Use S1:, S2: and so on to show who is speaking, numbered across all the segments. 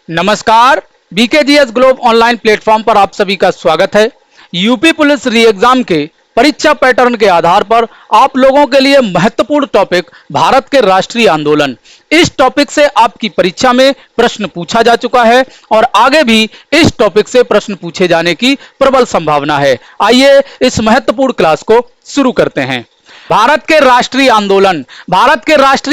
S1: नमस्कार। बीकेजीएस globe online platform पर आप सभी का स्वागत है। यूपी पुलिस री एग्जाम के परीक्षा पैटर्न के आधार पर आप लोगों के लिए महत्वपूर्ण टॉपिक भारत के राष्ट्रीय आंदोलन, इस टॉपिक से आपकी परीक्षा में प्रश्न पूछा जा चुका है और आगे भी इस टॉपिक से प्रश्न पूछे जाने की प्रबल संभावना है। आइए इस महत्वपूर्ण क्लास को शुरू करते हैं। भारत के राष्ट्रीय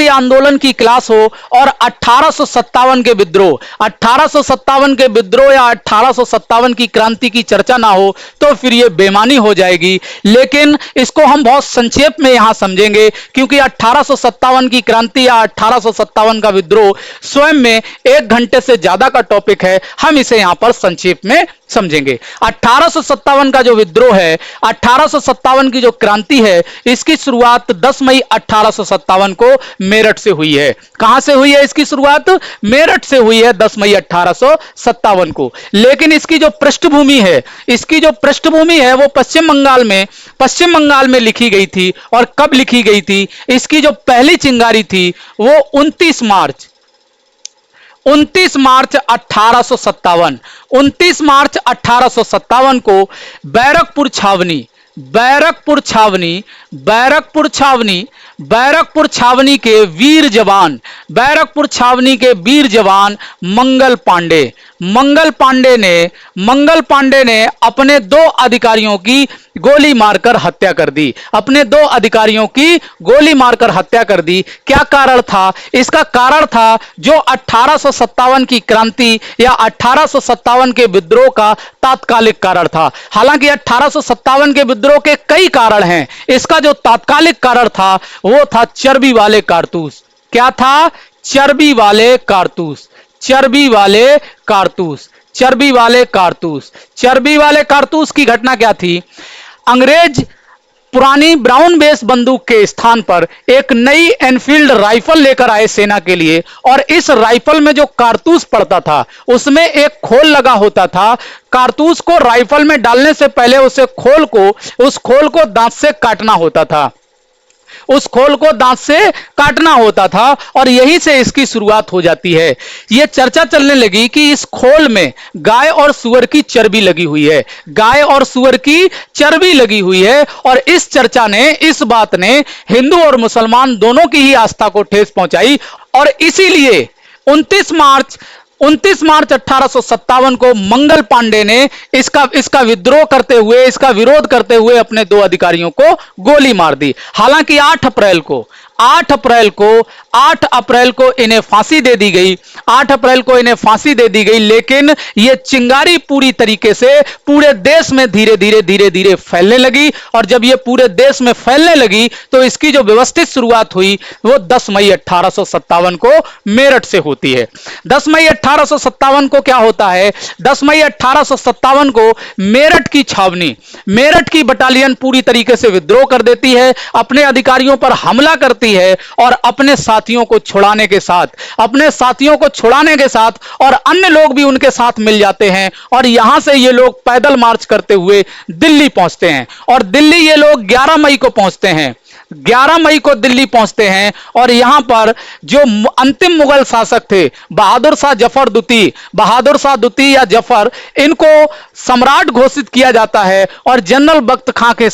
S1: आंदोलन की क्लास हो और 1857 के विद्रोह, 1857 के विद्रोह या 1857 की क्रांति की चर्चा ना हो तो फिर यह बेईमानी हो जाएगी। लेकिन इसको हम बहुत संक्षेप में यहां समझेंगे, क्योंकि 1857 की क्रांति या 1857 का विद्रोह स्वयं में 1 घंटे से ज्यादा का टॉपिक है। हम इसे यहां पर संक्षेप में समझेंगे। 1857 का जो विद्रोह है, 1857 की जो क्रांति है, इसकी शुरुआत 10 मई 1857 को मेरठ से हुई है। कहां से हुई है इसकी शुरुआत? मेरठ से हुई है 10 मई 1857 को। लेकिन इसकी जो पृष्ठभूमि है वो पश्चिम बंगाल में लिखी गई थी। और कब लिखी गई थी? इसकी जो पहली चिंगारी थी वो 29 मार्च 1857 को बैरकपुर छावनी के वीर जवान मंगल पांडे ने अपने 2 अधिकारियों की गोली मारकर हत्या कर दी। क्या कारण था? इसका कारण था जो 1857 की क्रांति या 1857 के विद्रोह का तात्कालिक कारण था। हालांकि 1857 के विद्रोह के कई कारण हैं। इसका जो तात्कालिक कारण था वो था चर्बी वाले कारतूस। क्या था? चर्बी वाले कारतूस की घटना क्या थी? अंग्रेज पुरानी ब्राउन बेस बंदूक के स्थान पर एक नई एनफील्ड राइफल लेकर आए सेना के लिए, और इस राइफल में जो कारतूस पड़ता था उसमें एक खोल लगा होता था। कारतूस को राइफल में डालने से पहले उस खोल को दांत से काटना होता था और यहीं से इसकी शुरुआत हो जाती है। यह चर्चा चलने लगी कि इस खोल में गाय और सुअर की चर्बी लगी हुई है और इस बात ने हिंदू और मुसलमान दोनों की ही आस्था को ठेस पहुंचाई। और इसीलिए 29 मार्च 1857 को मंगल पांडे ने इसका विरोध करते हुए अपने 2 अधिकारियों को गोली मार दी। हालांकि 8 अप्रैल को इन्हें फांसी दे दी गई। लेकिन यह चिंगारी पूरी तरीके से पूरे देश में धीरे धीरे फैलने लगी, और जब यह पूरे देश में फैलने लगी तो इसकी जो व्यवस्थित शुरुआत हुई वो 10 मई 1857 को मेरठ से होती है। 10 मई 1857 को क्या होता है? 10 मई 1857 को मेरठ की बटालियन पूरी तरीके से विद्रोह कर देती है, अपने अधिकारियों पर हमला करती है और अपने साथियों को छुड़ाने के साथ और अन्य लोग भी उनके साथ मिल जाते हैं। और यहां से ये लोग पैदल मार्च करते हुए दिल्ली पहुंचते हैं, और दिल्ली ये लोग 11 मई को पहुंचते हैं। और यहां पर जो अंतिम मुगल शासक थे बहादुर शाह दुती या जफर, इनको सम्राट घोषित किया जाता है और जनरल बख्त खां के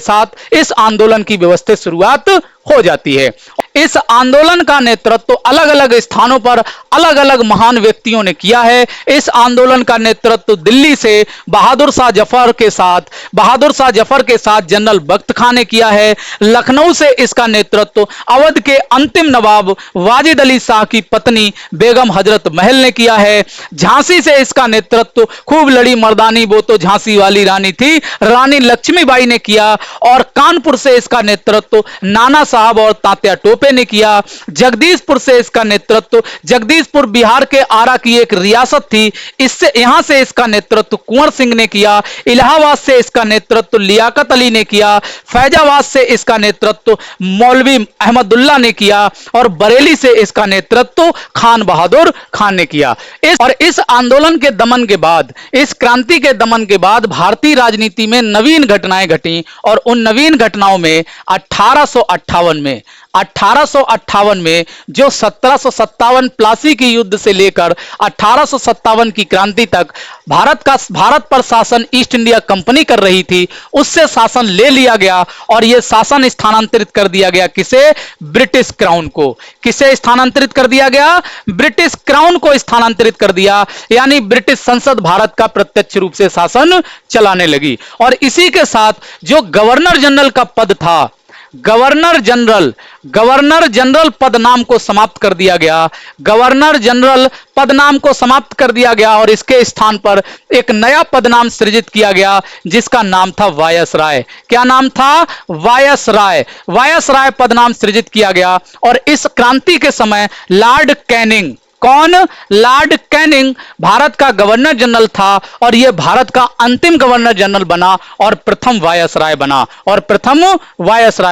S1: साथ इस आंदोलन की व्यवस्थित शुरुआत हो जाती है। इस आंदोलन का नेतृत्व अलग अलग स्थानों पर अलग अलग महान व्यक्तियों ने किया है। इस आंदोलन का नेतृत्व दिल्ली से बहादुर शाह जफर के साथ जनरल बख्त खां ने किया है। लखनऊ से इसका नेतृत्व अवध के अंतिम नवाब वाजिद अली शाह की पत्नी बेगम हजरत महल ने किया है। झांसी से इसका नेतृत्व खूब लड़ी मर्दानी वो तो झांसी वाली रानी थी, रानी लक्ष्मीबाई ने किया। और कानपुर से इसका नेतृत्व नाना साहब और तात्या टोपे ने किया। जगदीशपुर बिहार के आरा की एक रियासत थी, यहां से इसका नेतृत्व कुंवर सिंह ने किया। इलाहाबाद से इसका नेतृत्व लियाकत अली ने किया। फैजाबाद से इसका नेतृत्व मौलवी अहमदुल्ला ने किया और बरेली से इसका नेतृत्व खान बहादुर खान ने किया। इस आंदोलन के दमन के बाद, इस क्रांति के दमन के बाद भारतीय राजनीति में नवीन घटनाएं घटी और उन नवीन घटनाओं में 1858 1858 में जो 1757 प्लासी की युद्ध से लेकर 1857 की क्रांति तक भारत पर शासन ईस्ट इंडिया कंपनी कर रही थी, उससे शासन ले लिया गया और यह शासन स्थानांतरित कर दिया गया किसे? ब्रिटिश क्राउन को। किसे स्थानांतरित कर दिया गया? ब्रिटिश क्राउन को स्थानांतरित कर दिया, यानी ब्रिटिश संसद भारत का प्रत्यक्ष रूप से शासन चलाने लगी। और इसी के साथ जो गवर्नर जनरल का पद था, गवर्नर जनरल पद नाम को समाप्त कर दिया गया। गवर्नर जनरल पद नाम को समाप्त कर दिया गया और इसके स्थान पर एक नया पद नाम सृजित किया गया जिसका नाम था वायसराय। क्या नाम था? वायसराय। वायसराय पद नाम सृजित किया गया और इस क्रांति के समय लॉर्ड कैनिंग, कौन? लॉर्ड कैनिंग भारत का गवर्नर जनरल था और यह भारत का अंतिम गवर्नर जनरल बना और प्रथम वायसराय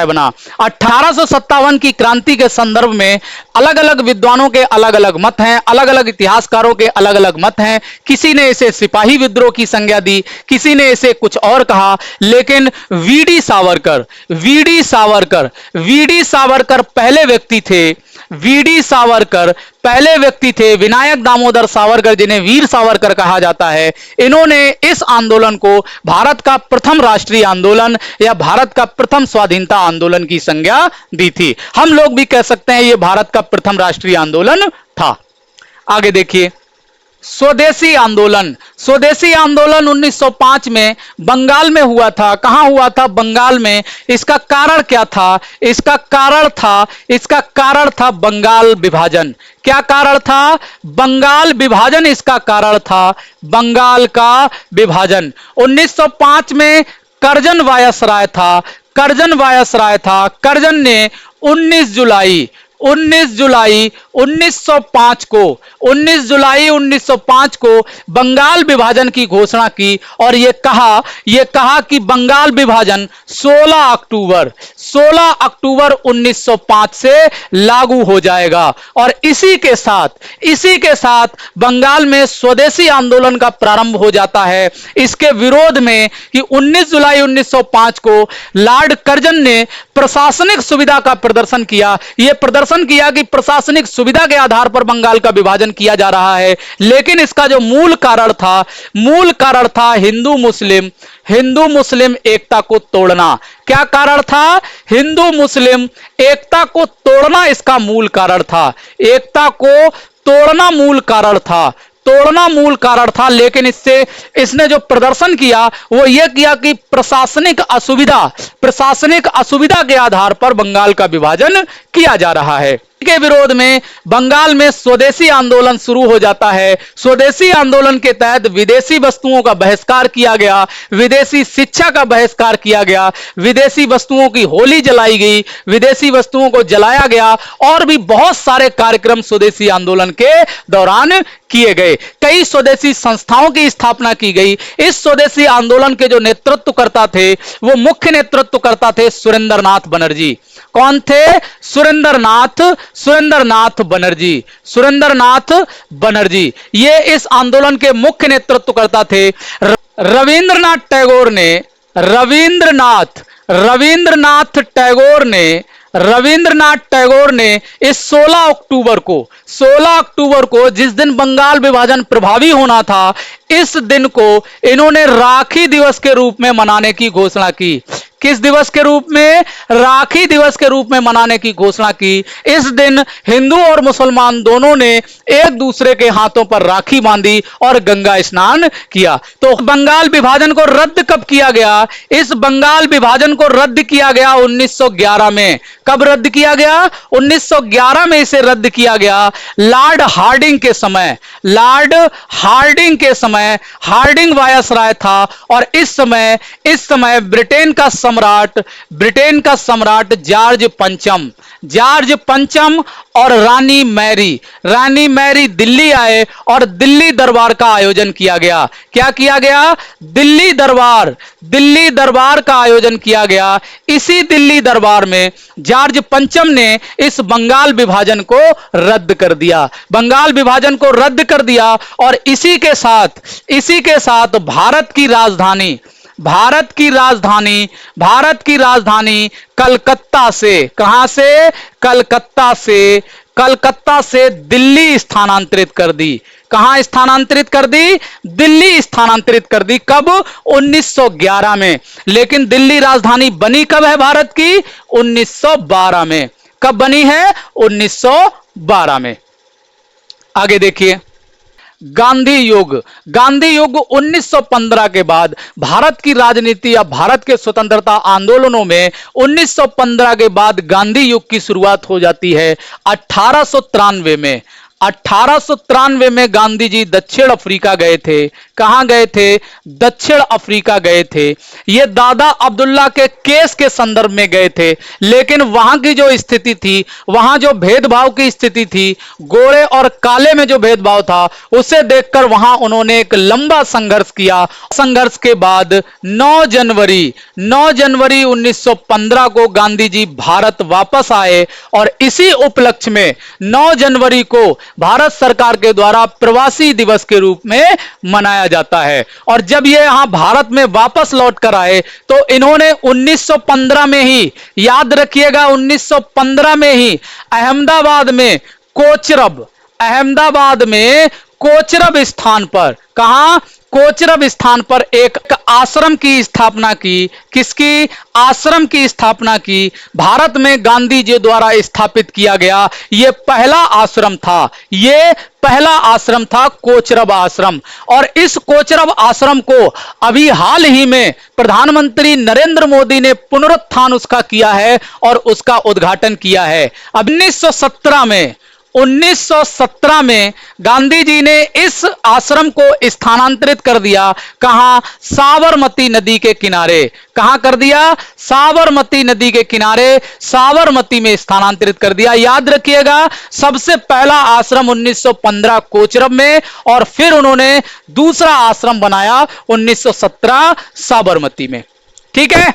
S1: बना। 1857 की क्रांति के संदर्भ में अलग अलग विद्वानों के अलग अलग मत हैं, अलग अलग इतिहासकारों के अलग अलग मत हैं। किसी ने इसे सिपाही विद्रोह की संज्ञा दी, किसी ने इसे कुछ और कहा, लेकिन वीडी सावरकर पहले व्यक्ति थे। विनायक दामोदर सावरकर, जिन्हें वीर सावरकर कहा जाता है, इन्होंने इस आंदोलन को भारत का प्रथम राष्ट्रीय आंदोलन या भारत का प्रथम स्वाधीनता आंदोलन की संज्ञा दी थी। हम लोग भी कह सकते हैं यह भारत का प्रथम राष्ट्रीय आंदोलन था। आगे देखिए, स्वदेशी आंदोलन 1905 में बंगाल में हुआ था। कहां हुआ था? बंगाल में। इसका कारण क्या था? इसका कारण था बंगाल विभाजन। क्या कारण था? बंगाल विभाजन इसका कारण था, बंगाल का विभाजन। 1905 में करजन वायसराय था। करजन ने 19 जुलाई 1905 को बंगाल विभाजन की घोषणा की और यह कहा कि बंगाल विभाजन 16 अक्टूबर 1905 से लागू हो जाएगा। और इसी के साथ बंगाल में स्वदेशी आंदोलन का प्रारंभ हो जाता है। इसके विरोध में कि 19 जुलाई 1905 को लॉर्ड कर्जन ने प्रशासनिक सुविधा का प्रदर्शन किया। यह प्रदर्शन किया कि प्रशासनिक सुविधा के आधार पर बंगाल का विभाजन किया जा रहा है, लेकिन इसका जो मूल कारण था हिंदू मुस्लिम एकता को तोड़ना। क्या कारण था? हिंदू मुस्लिम एकता को तोड़ना इसका मूल कारण था। एकता को तोड़ना मूल कारण था, लेकिन इसने जो प्रदर्शन किया वो यह किया कि प्रशासनिक असुविधा के आधार पर बंगाल का विभाजन किया जा रहा है। के विरोध में बंगाल में स्वदेशी आंदोलन शुरू हो जाता है। स्वदेशी आंदोलन के तहत विदेशी वस्तुओं का बहिष्कार किया गया, विदेशी शिक्षा का बहिष्कार किया गया, विदेशी वस्तुओं की होली जलाई गई, विदेशी वस्तुओं को जलाया गया और भी बहुत सारे कार्यक्रम स्वदेशी आंदोलन के दौरान किए गए। कई स्वदेशी संस्थाओं की स्थापना की गई। इस स्वदेशी आंदोलन के जो नेतृत्वकर्ता थे वो मुख्य नेतृत्वकर्ता थे सुरेंद्रनाथ बनर्जी। कौन थे? सुरेंद्रनाथ बनर्जी। ये इस आंदोलन के मुख्य नेतृत्वकर्ता थे। रविंद्रनाथ टैगोर ने इस 16 अक्टूबर को जिस दिन बंगाल विभाजन प्रभावी होना था, इस दिन को इन्होंने राखी दिवस के रूप में मनाने की घोषणा की। किस दिवस के रूप में? राखी दिवस के रूप में मनाने की घोषणा की। इस दिन हिंदू और मुसलमान दोनों ने एक दूसरे के हाथों पर राखी बांधी और गंगा स्नान किया। तो बंगाल विभाजन को रद्द कब किया गया? इस बंगाल विभाजन को रद्द किया गया 1911 में। कब रद्द किया गया? 1911 में इसे रद्द किया गया लॉर्ड हार्डिंग हार्डिंग वायसराय था और इस समय ब्रिटेन का सम्राट जॉर्ज पंचम और रानी मैरी दिल्ली आए और दिल्ली दरबार का आयोजन किया गया। क्या किया गया? दिल्ली दरबार का आयोजन किया गया। इसी दिल्ली दरबार में जॉर्ज पंचम ने इस बंगाल विभाजन को रद्द कर दिया और इसी के साथ भारत की राजधानी भारत की राजधानी कलकत्ता से, कहां से? कलकत्ता से दिल्ली स्थानांतरित कर दी। कहां स्थानांतरित कर दी? दिल्ली स्थानांतरित कर दी। कब? 1911 में। लेकिन दिल्ली राजधानी बनी कब है भारत की? 1912 में। कब बनी है? 1912 में। आगे देखिए, गांधी युग 1915 के बाद भारत की राजनीति या भारत के स्वतंत्रता आंदोलनों में 1915 के बाद गांधी युग की शुरुआत हो जाती है 1893 में। 1893 में गांधी जी दक्षिण अफ्रीका गए थे। कहां गए थे? दक्षिण अफ्रीका गए थे। ये दादा अब्दुल्ला के केस के संदर्भ में गए थे, लेकिन वहां की जो स्थिति थी, वहां जो भेदभाव की स्थिति थी, गोरे और काले में जो भेदभाव था, उसे देखकर वहां उन्होंने एक लंबा संघर्ष किया। संघर्ष के बाद 9 जनवरी 1915 को गांधी जी भारत वापस आए और इसी उपलक्ष्य में 9 जनवरी को भारत सरकार के द्वारा प्रवासी दिवस के रूप में मनाया जाता है। और जब ये यहां भारत में वापस लौट कर आए तो इन्होंने 1915 में ही, याद रखिएगा, 1915 में ही अहमदाबाद में कोचरब स्थान पर, कहां? कोचरब स्थान पर एक आश्रम की स्थापना की। किसकी? आश्रम की स्थापना की। भारत में गांधी जी द्वारा स्थापित किया गया यह पहला आश्रम था कोचरब आश्रम। और इस कोचरब आश्रम को अभी हाल ही में प्रधानमंत्री नरेंद्र मोदी ने पुनरुत्थान उसका किया है और उसका उद्घाटन किया है। अब 1917 में गांधी जी ने इस आश्रम को स्थानांतरित कर दिया। कहां? साबरमती नदी के किनारे। कहां कर दिया? साबरमती नदी के किनारे, साबरमती में स्थानांतरित कर दिया। याद रखिएगा, सबसे पहला आश्रम 1915 कोचरब में, और फिर उन्होंने दूसरा आश्रम बनाया 1917 साबरमती में। ठीक है?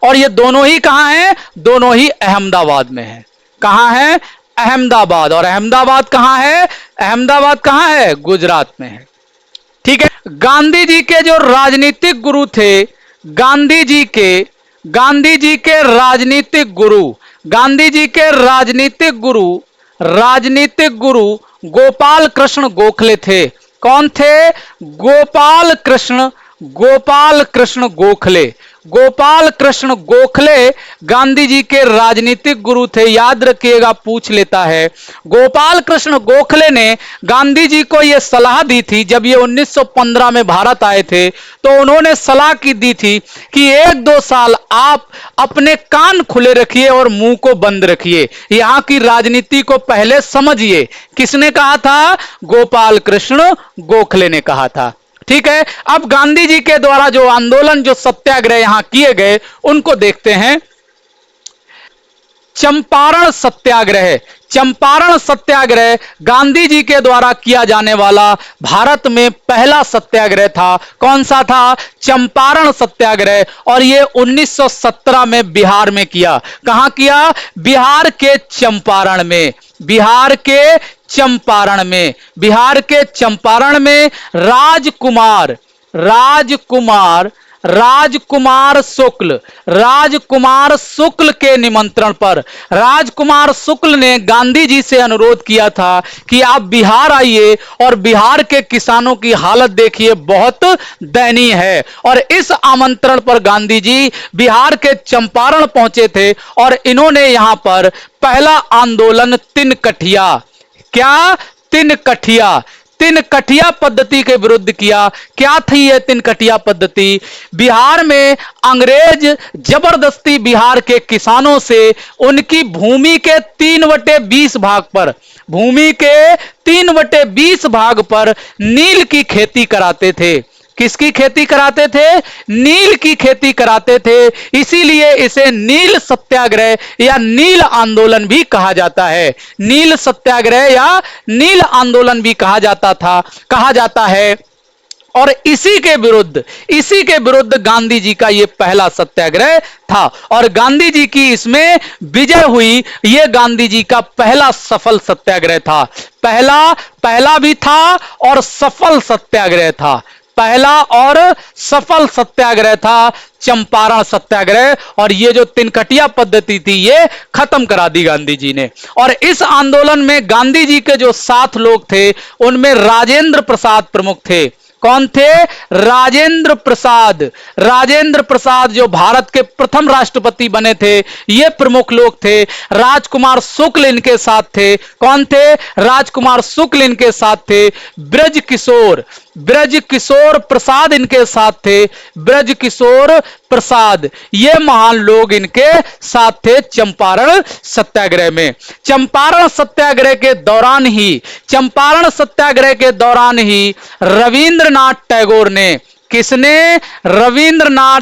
S1: और ये दोनों ही कहां हैं? दोनों ही अहमदाबाद में है। कहां है? अहमदाबाद। और अहमदाबाद कहां है? अहमदाबाद कहां है? गुजरात में है। ठीक है? गांधी जी के जो राजनीतिक गुरु थे, गांधी जी के राजनीतिक गुरु गोपाल कृष्ण गोखले थे। कौन थे? गोपाल कृष्ण गोखले गांधी जी के राजनीतिक गुरु थे। याद रखिएगा, पूछ लेता है। गोपाल कृष्ण गोखले ने गांधी जी को यह सलाह दी थी, जब ये 1915 में भारत आए थे तो उन्होंने सलाह दी थी कि 1-2 साल आप अपने कान खुले रखिए और मुंह को बंद रखिए, यहां की राजनीति को पहले समझिए। किसने कहा था? गोपाल कृष्ण गोखले ने कहा था। ठीक है? अब गांधी जी के द्वारा जो आंदोलन, जो सत्याग्रह यहां किए गए, उनको देखते हैं। चंपारण सत्याग्रह गांधी जी के द्वारा किया जाने वाला भारत में पहला सत्याग्रह था। कौन सा था? चंपारण सत्याग्रह। और यह 1917 में बिहार में किया। कहां किया? बिहार के चंपारण में राजकुमार शुक्ल के निमंत्रण पर राजकुमार शुक्ल ने गांधी जी से अनुरोध किया था कि आप बिहार आइए और बिहार के किसानों की हालत देखिए, बहुत दयनीय है। और इस आमंत्रण पर गांधी जी बिहार के चंपारण पहुंचे थे और इन्होंने यहां पर पहला आंदोलन तिनकठिया पद्धति के विरुद्ध किया। क्या थी यह तिनकठिया पद्धति? बिहार में अंग्रेज जबरदस्ती बिहार के किसानों से उनकी भूमि के 3/20 भाग पर नील की खेती कराते थे। किसकी खेती कराते थे? नील की खेती कराते थे। इसीलिए इसे नील सत्याग्रह या नील आंदोलन भी कहा जाता है। नील सत्याग्रह या नील आंदोलन भी कहा जाता है। और इसी के विरुद्ध गांधी जी का यह पहला सत्याग्रह था और गांधी जी की इसमें विजय हुई। यह गांधी जी का पहला सफल सत्याग्रह था। पहला भी था और सफल सत्याग्रह था। पहला और सफल सत्याग्रह था चंपारण सत्याग्रह, और ये जो तिनकटिया पद्धति थी ये खत्म करा दी गांधी जी ने। और इस आंदोलन में गांधी जी के जो 7 लोग थे उनमें राजेंद्र प्रसाद प्रमुख थे। कौन थे? राजेंद्र प्रसाद। राजेंद्र प्रसाद जो भारत के प्रथम राष्ट्रपति बने थे, ये प्रमुख लोग थे। राजकुमार शुक्ल इनके साथ थे। कौन थे? राजकुमार शुक्ल इनके साथ थे। ब्रज किशोर प्रसाद इनके साथ थे। ब्रज किशोर प्रसाद, ये महान लोग इनके साथ थे चंपारण सत्याग्रह में। चंपारण सत्याग्रह के दौरान ही रविंद्रनाथ टैगोर ने, किसने? रविंद्रनाथ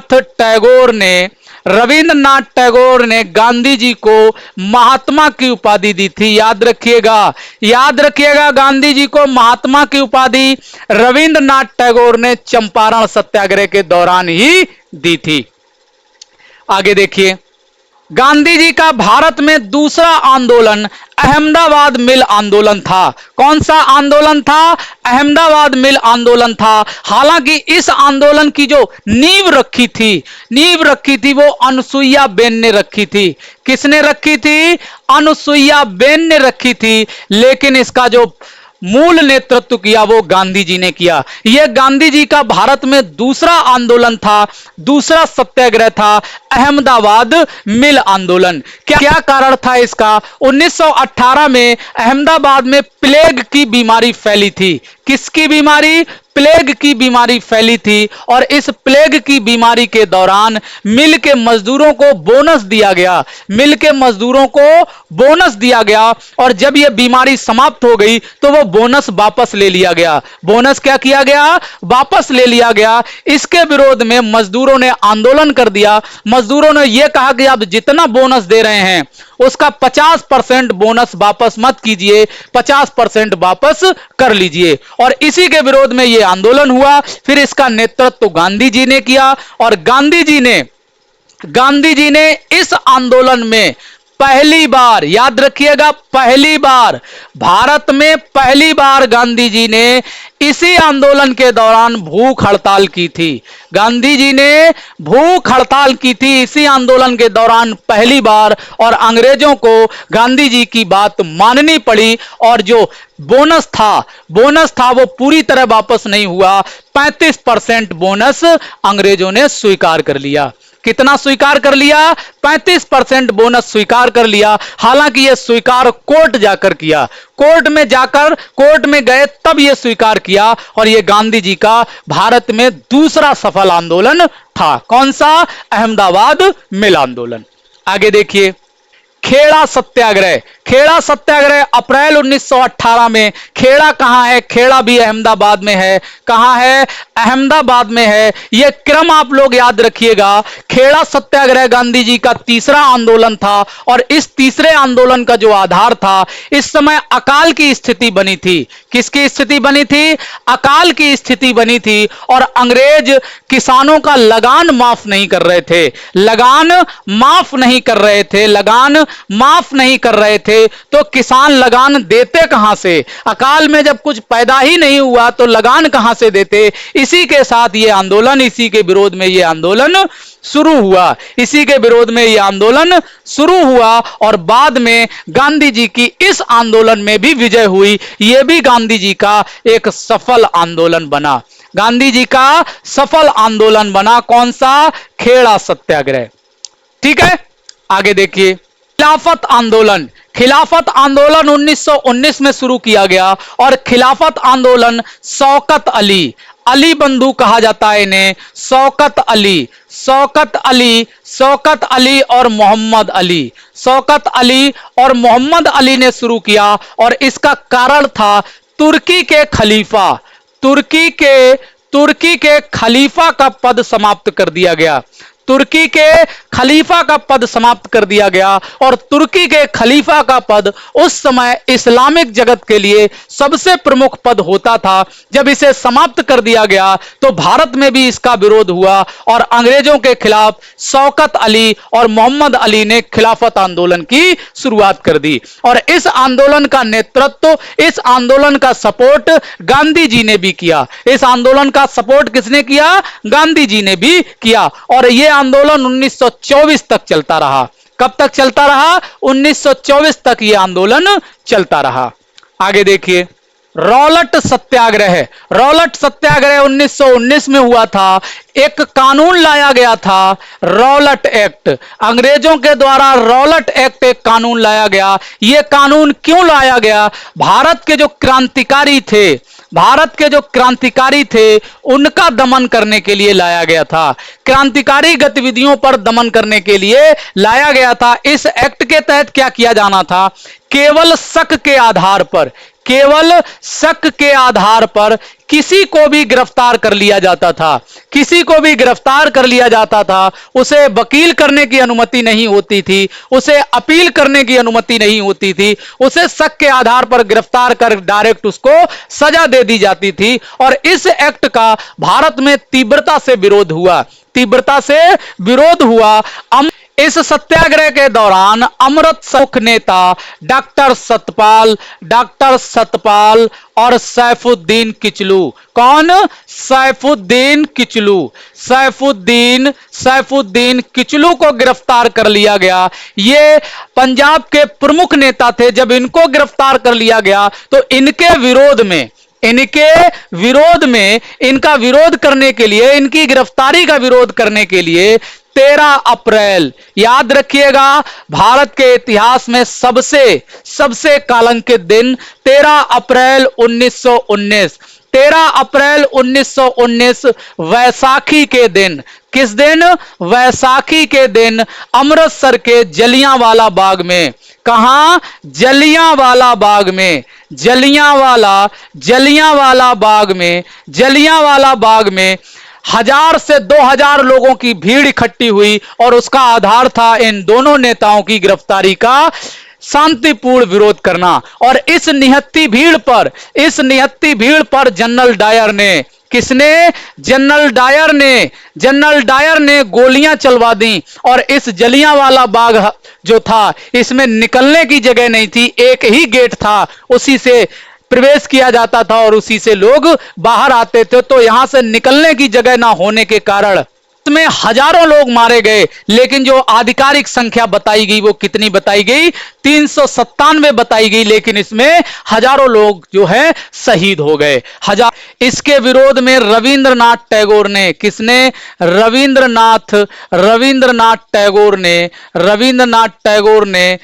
S1: टैगोर ने गांधी जी को महात्मा की उपाधि दी थी। याद रखिएगा, गांधी जी को महात्मा की उपाधि रविंद्रनाथ टैगोर ने चंपारण सत्याग्रह के दौरान ही दी थी। आगे देखिए, गांधी जी का भारत में दूसरा आंदोलन अहमदाबाद मिल आंदोलन था। कौन सा आंदोलन था? अहमदाबाद मिल आंदोलन था। हालांकि इस आंदोलन की जो नींव रखी थी वो अनुसुईया बेन ने रखी थी। किसने रखी थी? अनुसुईया बेन ने रखी थी। लेकिन इसका जो मूल नेतृत्व किया वो गांधी जी ने किया। यह गांधी जी का भारत में दूसरा आंदोलन था, दूसरा सत्याग्रह था, अहमदाबाद मिल आंदोलन। क्या कारण था इसका? 1918 में अहमदाबाद में प्लेग की बीमारी फैली थी। किसकी बीमारी? प्लेग की बीमारी फैली थी। और इस प्लेग की बीमारी के दौरान मिल के मजदूरों को बोनस दिया गया। और जब यह बीमारी समाप्त हो गई तो वो बोनस वापस ले लिया गया। बोनस क्या किया गया? वापस ले लिया गया। इसके विरोध में मजदूरों ने आंदोलन कर दिया। मजदूरों ने यह कहा कि आप जितना बोनस दे रहे हैं उसका 50% बोनस वापस मत कीजिए, 50% वापस कर लीजिए। और इसी के विरोध में यह आंदोलन हुआ। फिर इसका नेतृत्व गांधी जी ने किया। और गांधी जी ने इस आंदोलन में पहली बार, याद रखिएगा, भारत में पहली बार गांधी जी ने इसी आंदोलन के दौरान भूख हड़ताल की थी। गांधी जी ने भूख हड़ताल की थी इसी आंदोलन के दौरान पहली बार। और अंग्रेजों को गांधी जी की बात माननी पड़ी। और जो बोनस था वो पूरी तरह वापस नहीं हुआ। 35% बोनस अंग्रेजों ने स्वीकार कर लिया। कितना स्वीकार कर लिया? 35% बोनस स्वीकार कर लिया। हालांकि यह स्वीकार कोर्ट में गए तब यह स्वीकार किया। और यह गांधी जी का भारत में दूसरा सफल आंदोलन था। कौन सा? अहमदाबाद मिल आंदोलन। आगे देखिए, खेड़ा सत्याग्रह अप्रैल 1918 में। खेड़ा कहां है? खेड़ा भी अहमदाबाद में है। कहां है? अहमदाबाद में है। यह क्रम आप लोग याद रखिएगा। खेड़ा सत्याग्रह गांधी जी का तीसरा आंदोलन था। और इस तीसरे आंदोलन का जो आधार था, इस समय अकाल की स्थिति बनी थी। किसकी स्थिति बनी थी? अकाल की स्थिति बनी थी। और अंग्रेज किसानों का लगान माफ नहीं कर रहे थे। तो किसान लगान देते कहां से? अकाल में जब कुछ पैदा ही नहीं हुआ तो लगान कहां से देते? इसी के साथ ये आंदोलन, इसी के विरोध में ये आंदोलन शुरू हुआ। और बाद में गांधी जी की इस आंदोलन में भी विजय हुई। यह भी गांधी जी का एक सफल आंदोलन बना। कौन सा? खेड़ा सत्याग्रह। ठीक है, आगे देखिए, खिलाफत आंदोलन 1919 में शुरू किया गया। और खिलाफत आंदोलन शौकत अली बंधु कहा जाता है इन्हें। शौकत अली और मोहम्मद अली ने शुरू किया। और इसका कारण था तुर्की के खलीफा का पद समाप्त कर दिया गया। तुर्की के खलीफा का पद समाप्त कर दिया गया और तुर्की के खलीफा का पद उस समय इस्लामिक जगत के लिए सबसे प्रमुख पद होता था। जब इसे समाप्त कर दिया गया तो भारत में भी इसका विरोध हुआ और अंग्रेजों के खिलाफ शौकत अली और मोहम्मद अली ने खिलाफत आंदोलन की शुरुआत कर दी और इस आंदोलन का नेतृत्व, इस आंदोलन का सपोर्ट गांधी जी ने भी किया। इस आंदोलन का सपोर्ट किसने किया? गांधी जी ने भी किया और यह आंदोलन 1924 तक चलता रहा। कब तक चलता रहा? 1924 तक यह आंदोलन चलता रहा। आगे देखिए, रॉलट सत्याग्रह। रॉलट सत्याग्रह 1919 में हुआ था। एक कानून लाया गया था, रॉलट एक्ट। अंग्रेजों के द्वारा रॉलट एक्ट एक कानून लाया गया। यह कानून क्यों लाया गया? भारत के जो क्रांतिकारी थे, भारत के जो क्रांतिकारी थे उनका दमन करने के लिए लाया गया था। क्रांतिकारी गतिविधियों पर दमन करने के लिए लाया गया था। इस एक्ट के तहत क्या किया जाना था? केवल शक के आधार पर, केवल शक के आधार पर किसी को भी गिरफ्तार कर लिया जाता था। किसी को भी गिरफ्तार कर लिया जाता था। उसे वकील करने की अनुमति नहीं होती थी, उसे अपील करने की अनुमति नहीं होती थी। उसे शक के आधार पर गिरफ्तार कर डायरेक्ट उसको सजा दे दी जाती थी और इस एक्ट का भारत में तीव्रता से विरोध हुआ, तीव्रता से विरोध हुआ। इस सत्याग्रह के दौरान अमृतसर नेता डॉक्टर सतपाल और सैफुद्दीन किचलू, कौन? सैफुद्दीन किचलू, सैफुद्दीन किचलू को गिरफ्तार कर लिया गया। ये पंजाब के प्रमुख नेता थे। जब इनको गिरफ्तार कर लिया गया तो इनके विरोध में इनका विरोध करने के लिए, इनकी गिरफ्तारी का विरोध करने के लिए 13 अप्रैल, याद रखिएगा, भारत के इतिहास में सबसे कलंकित दिन 13 अप्रैल 1919। 13 अप्रैल 1919 वैसाखी के दिन, किस दिन? वैसाखी के दिन अमृतसर के जलियांवाला बाग में, कहां? जलियांवाला बाग में, जलियांवाला बाग में 1000 से 2000 लोगों की भीड़ इकट्ठी हुई और उसका आधार था इन दोनों नेताओं की गिरफ्तारी का शांतिपूर्ण विरोध करना। और इस निहत्ती भीड़ पर जनरल डायर ने, किसने? जनरल डायर ने गोलियां चलवा दी और इस जलियांवाला बाग जो था इसमें निकलने की जगह नहीं थी। एक ही गेट था, उसी से प्रवेश किया जाता था और उसी से लोग बाहर आते थे। तो यहां से निकलने की जगह ना होने के कारण में हजारों लोग मारे गए। लेकिन जो आधिकारिक संख्या बताई गई वो कितनी बताई गई? 397 बताई गई, लेकिन इसमें हजारों लोग जो है शहीद हो गए। इसके विरोध में रविंद्रनाथ टैगोर ने, किसने? रविंद्रनाथ टैगोर ने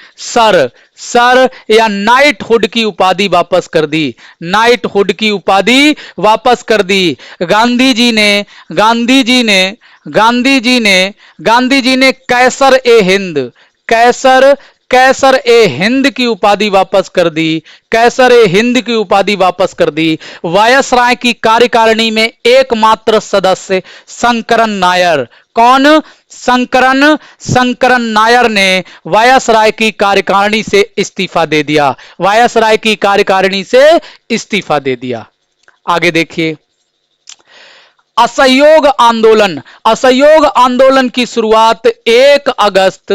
S1: सर या नाइटहुड की उपाधि वापस कर दी। नाइटहुड की उपाधि वापस कर दी। गांधी जी ने कैसर ए हिंद की उपाधि वापस कर दी। कैसर ए हिंद की उपाधि वापस कर दी। वायसराय की कार्यकारिणी में एकमात्र सदस्य शंकरन नायर, कौन? शंकरन नायर ने वायसराय की कार्यकारिणी से इस्तीफा दे दिया। वायसराय की कार्यकारिणी से इस्तीफा दे दिया। आगे देखिए, असहयोग आंदोलन की शुरुआत 1 अगस्त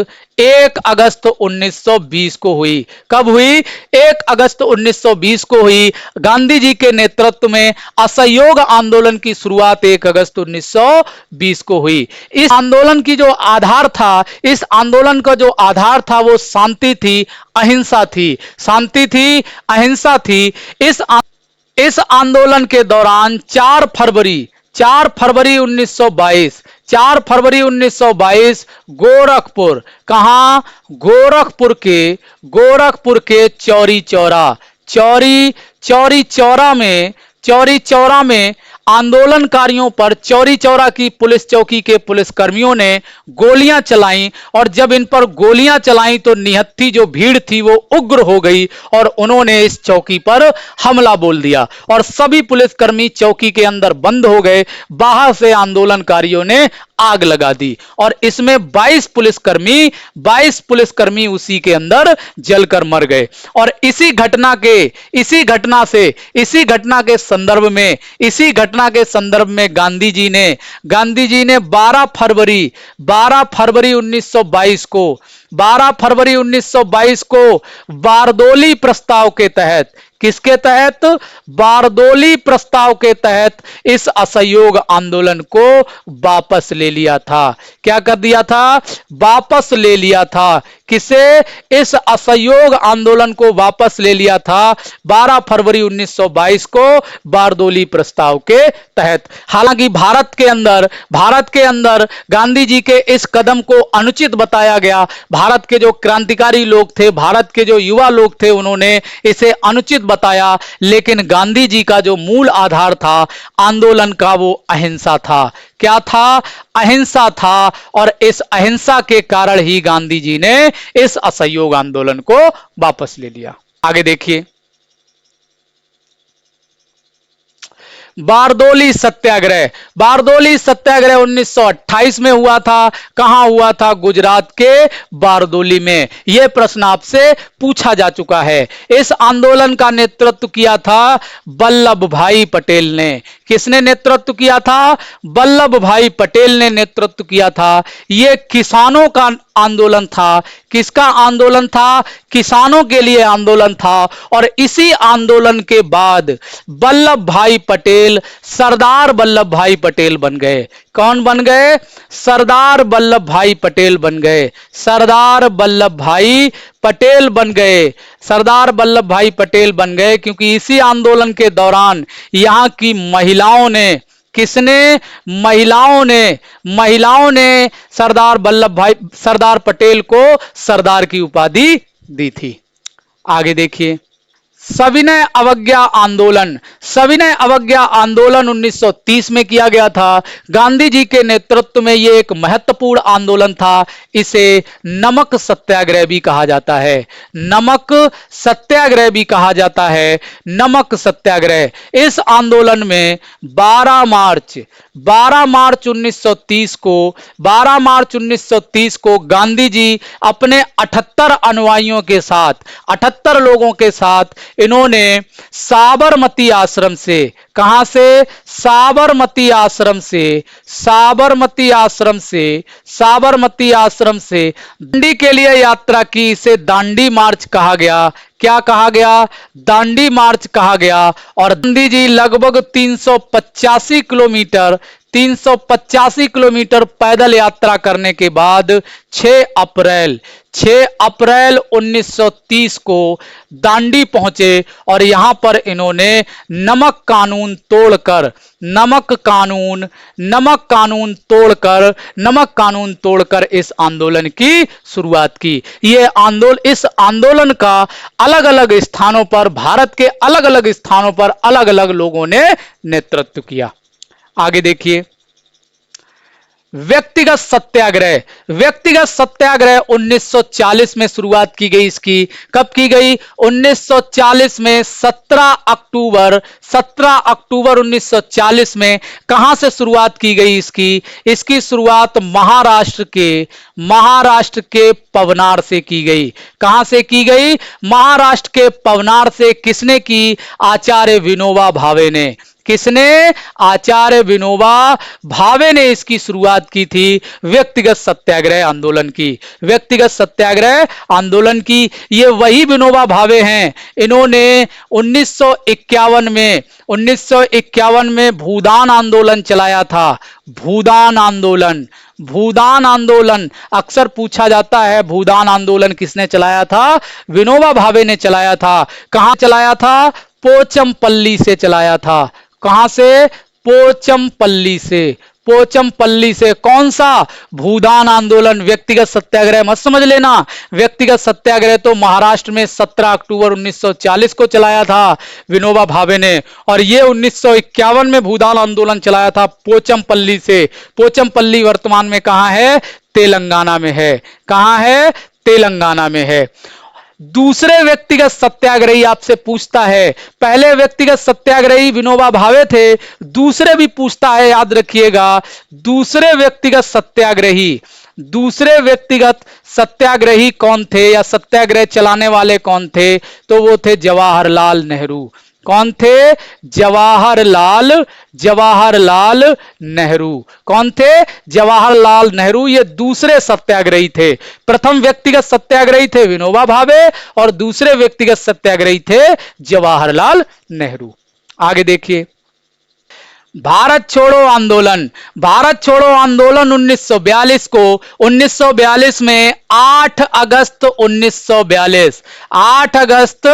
S1: 1920 को हुई। कब हुई? 1 अगस्त 1920 को हुई। गांधी जी के नेतृत्व में असहयोग आंदोलन की शुरुआत 1 अगस्त 1920 को हुई। इस आंदोलन की जो आधार था, इस आंदोलन का जो आधार था वो शांति थी, अहिंसा थी। इस आंदोलन के दौरान 4 फरवरी 1922 गोरखपुर, कहां? गोरखपुर के चौरी चौरा में आंदोलनकारियों पर चौरी चौरा की पुलिस चौकी के पुलिसकर्मियों ने गोलियां चलाईं और जब इन पर गोलियां चलाईं तो निहत्थी जो भीड़ थी वो उग्र हो गई और उन्होंने इस चौकी पर हमला बोल दिया और सभी पुलिसकर्मी चौकी के अंदर बंद हो गए। बाहर से आंदोलनकारियों ने आग लगा दी और इसमें 22 पुलिसकर्मी उसी के अंदर जलकर मर गए। और इसी घटना के संदर्भ में गांधी जी ने 12 फरवरी 1922 को बारदोली प्रस्ताव के तहत, किसके तहत? बारदोली प्रस्ताव के तहत इस असहयोग आंदोलन को वापस ले लिया था। क्या कर दिया था? वापस ले लिया था। किसे? इस असहयोग आंदोलन को वापस ले लिया था 12 फरवरी 1922 को बारदोली प्रस्ताव के तहत। हालांकि भारत के अंदर गांधी जी के इस कदम को अनुचित बताया गया। भारत के जो क्रांतिकारी लोग थे, भारत के जो युवा लोग थे, उन्होंने इसे अनुचित बताया, लेकिन गांधी जी का जो मूल आधार था आंदोलन का वो अहिंसा था। क्या था? अहिंसा था। और इस अहिंसा के कारण ही गांधी जी ने इस असहयोग आंदोलन को वापस ले लिया। आगे देखिए, बारदोली सत्याग्रह 1928 में हुआ था। कहां हुआ था? गुजरात के बारदोली में। यह प्रश्न आपसे पूछा जा चुका है। इस आंदोलन का नेतृत्व किया था वल्लभ भाई पटेल ने। किसने नेतृत्व किया था? वल्लभ भाई पटेल ने नेतृत्व किया था। यह किसानों का आंदोलन था। किसका आंदोलन था? किसानों के लिए आंदोलन था। और इसी आंदोलन के बाद वल्लभ भाई पटेल सरदार वल्लभ भाई पटेल बन गए। कौन बन गए? सरदार वल्लभ भाई पटेल बन गए। सरदार वल्लभ भाई पटेल बन गए। सरदार वल्लभ भाई पटेल बन गए क्योंकि इसी आंदोलन के दौरान यहां की महिलाओं ने, किसने? महिलाओं ने सरदार पटेल को सरदार की उपाधि दी थी। आगे देखिए, सविनय अवज्ञा आंदोलन 1930 में किया गया था। गांधी जी के नेतृत्व में यह एक महत्वपूर्ण आंदोलन था। इसे नमक सत्याग्रह भी कहा जाता है। नमक सत्याग्रह भी कहा जाता है। नमक सत्याग्रह। इस आंदोलन में 12 मार्च 1930 को गांधी जी अपने 78 अनुयायियों के साथ, 78 लोगों के साथ इन्होंने साबरमती आश्रम से, कहां से? साबरमती आश्रम से दांडी के लिए यात्रा की। इसे दांडी मार्च कहा गया। क्या कहा गया? दांडी मार्च कहा गया। और गांधी जी लगभग 385 किलोमीटर पैदल यात्रा करने के बाद 6 अप्रैल 1930 को दांडी पहुंचे और यहां पर इन्होंने नमक कानून तोड़कर इस आंदोलन की शुरुआत की। इस आंदोलन का अलग अलग स्थानों पर, भारत के अलग अलग स्थानों पर अलग अलग लोगों ने नेतृत्व किया। आगे देखिए, व्यक्तिगत सत्याग्रह 1940 में शुरुआत की गई। इसकी कब की गई? 1940 में 17 अक्टूबर 1940 में। कहां से शुरुआत की गई इसकी शुरुआत महाराष्ट्र के पवनार से की गई। कहां से की गई? महाराष्ट्र के पवनार से। किसने की? आचार्य विनोबा भावे ने। किसने? आचार्य विनोबा भावे ने इसकी शुरुआत की थी व्यक्तिगत सत्याग्रह आंदोलन की। ये वही विनोबा भावे हैं। इन्होंने 1951 में भूदान आंदोलन चलाया था। भूदान आंदोलन अक्सर पूछा जाता है, भूदान आंदोलन किसने चलाया था? विनोबा भावे ने चलाया था। कहां चलाया था? पोचमपल्ली से चलाया था। कहां से? पोचमपल्ली पोचमपल्ली से। कौन सा? भूदान आंदोलन। व्यक्तिगत सत्याग्रह मत समझ लेना, व्यक्तिगत सत्याग्रह तो महाराष्ट्र में 17 अक्टूबर 1940 को चलाया था विनोबा भावे ने, और यह 1951 में भूदान आंदोलन चलाया था पोचमपल्ली से। पोचमपल्ली वर्तमान में कहां है? तेलंगाना में है। कहां है? तेलंगाना में है। दूसरे व्यक्तिगत सत्याग्रही आपसे पूछता है, पहले व्यक्तिगत सत्याग्रही विनोबा भावे थे, दूसरे भी पूछता है, याद रखिएगा। दूसरे व्यक्तिगत सत्याग्रही कौन थे या सत्याग्रह चलाने वाले कौन थे? तो वो थे जवाहरलाल नेहरू। कौन थे? जवाहरलाल नेहरू। कौन थे? जवाहरलाल नेहरू। ये दूसरे सत्याग्रही थे। प्रथम व्यक्तिगत सत्याग्रही थे विनोबा भावे और दूसरे व्यक्तिगत सत्याग्रही थे जवाहरलाल नेहरू। आगे देखिए, भारत छोड़ो आंदोलन। भारत छोड़ो आंदोलन 1942 को, 1942 में 8 अगस्त 1942, 8 अगस्त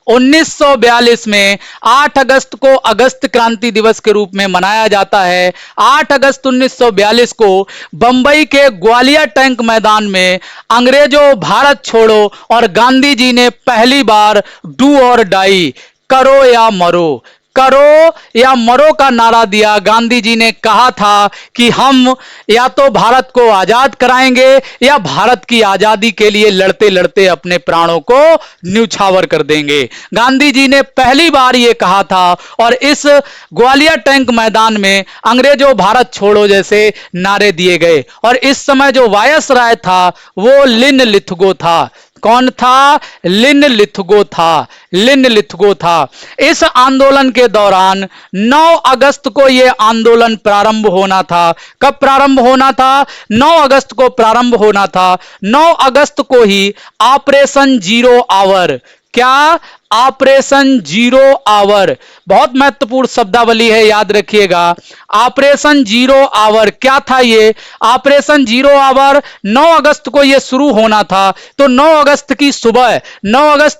S1: 1942 में, 8 अगस्त को अगस्त क्रांति दिवस के रूप में मनाया जाता है। 8 अगस्त 1942 को बंबई के ग्वालियर टैंक मैदान में अंग्रेजों भारत छोड़ो और गांधी जी ने पहली बार डू और डाई, करो या मरो, करो या मरो का नारा दिया। गांधी जी ने कहा था कि हम या तो भारत को आजाद कराएंगे या भारत की आजादी के लिए लड़ते लड़ते अपने प्राणों को न्यौछावर कर देंगे। गांधी जी ने पहली बार यह कहा था और इस ग्वालियर टैंक मैदान में अंग्रेजों भारत छोड़ो जैसे नारे दिए गए। और इस समय जो वायसराय था वो लिनलिथगो था। कौन था? लिनलिथगो था। लिनलिथगो था। इस आंदोलन के दौरान 9 अगस्त को यह आंदोलन प्रारंभ होना था। कब प्रारंभ होना था? 9 अगस्त को प्रारंभ होना था। 9 अगस्त को ही ऑपरेशन जीरो आवर। क्या? Operation zero hour. बहुत महत्वपूर्ण शब्दावली है, याद रखिएगा। ऑपरेशन जीरो आवर क्या था? ये ऑपरेशन जीरो आवर 9 अगस्त को यह शुरू होना था। तो 9 अगस्त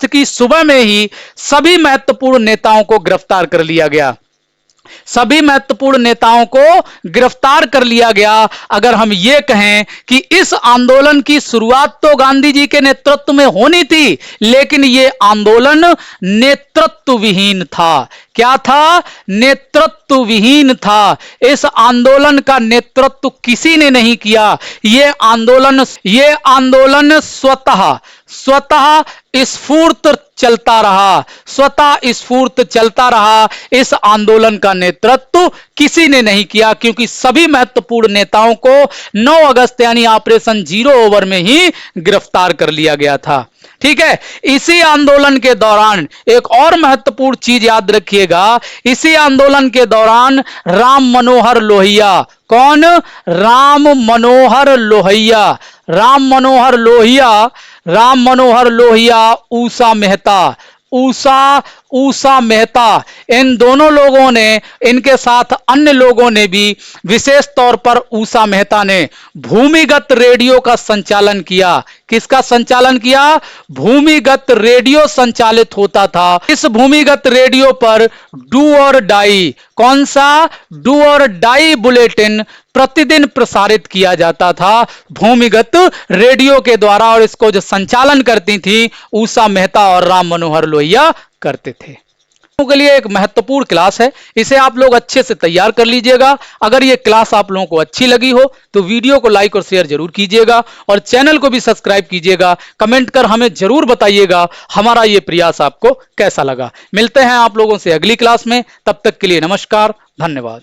S1: की सुबह में ही सभी महत्वपूर्ण नेताओं को गिरफ्तार कर लिया गया। सभी महत्वपूर्ण नेताओं को गिरफ्तार कर लिया गया। अगर हम यह कहें कि इस आंदोलन की शुरुआत तो गांधी जी के नेतृत्व में होनी थी, लेकिन यह आंदोलन नेतृत्व विहीन था। क्या था? नेतृत्व विहीन था। इस आंदोलन का नेतृत्व किसी ने नहीं किया। यह आंदोलन स्वतः स्फूर्त चलता रहा, स्वतः स्फूर्त चलता रहा। इस आंदोलन का नेतृत्व किसी ने नहीं किया, क्योंकि सभी महत्वपूर्ण नेताओं को 9 अगस्त यानी ऑपरेशन जीरो ओवर में ही गिरफ्तार कर लिया गया था। ठीक है। इसी आंदोलन के दौरान एक और महत्वपूर्ण चीज याद रखिएगा। इसी आंदोलन के दौरान राम मनोहर लोहिया, कौन? राम मनोहर लोहिया, राम मनोहर लोहिया, ऊषा मेहता, इन दोनों लोगों ने, इनके साथ अन्य लोगों ने भी, विशेष तौर पर ऊषा मेहता ने भूमिगत रेडियो का संचालन किया। किसका संचालन किया? भूमिगत रेडियो संचालित होता था। इस भूमिगत रेडियो पर डू और डाई, कौन सा? डू और डाई बुलेटिन प्रतिदिन प्रसारित किया जाता था भूमिगत रेडियो के द्वारा, और इसको जो संचालन करती थी ऊषा मेहता और राम मनोहर लोहिया करते थे। के लिए एक महत्वपूर्ण क्लास है, इसे आप लोग अच्छे से तैयार कर लीजिएगा। अगर यह क्लास आप लोगों को अच्छी लगी हो तो वीडियो को लाइक और शेयर जरूर कीजिएगा और चैनल को भी सब्सक्राइब कीजिएगा। कमेंट कर हमें जरूर बताइएगा हमारा यह प्रयास आपको कैसा लगा। मिलते हैं आप लोगों से अगली क्लास में, तब तक के लिए नमस्कार, धन्यवाद।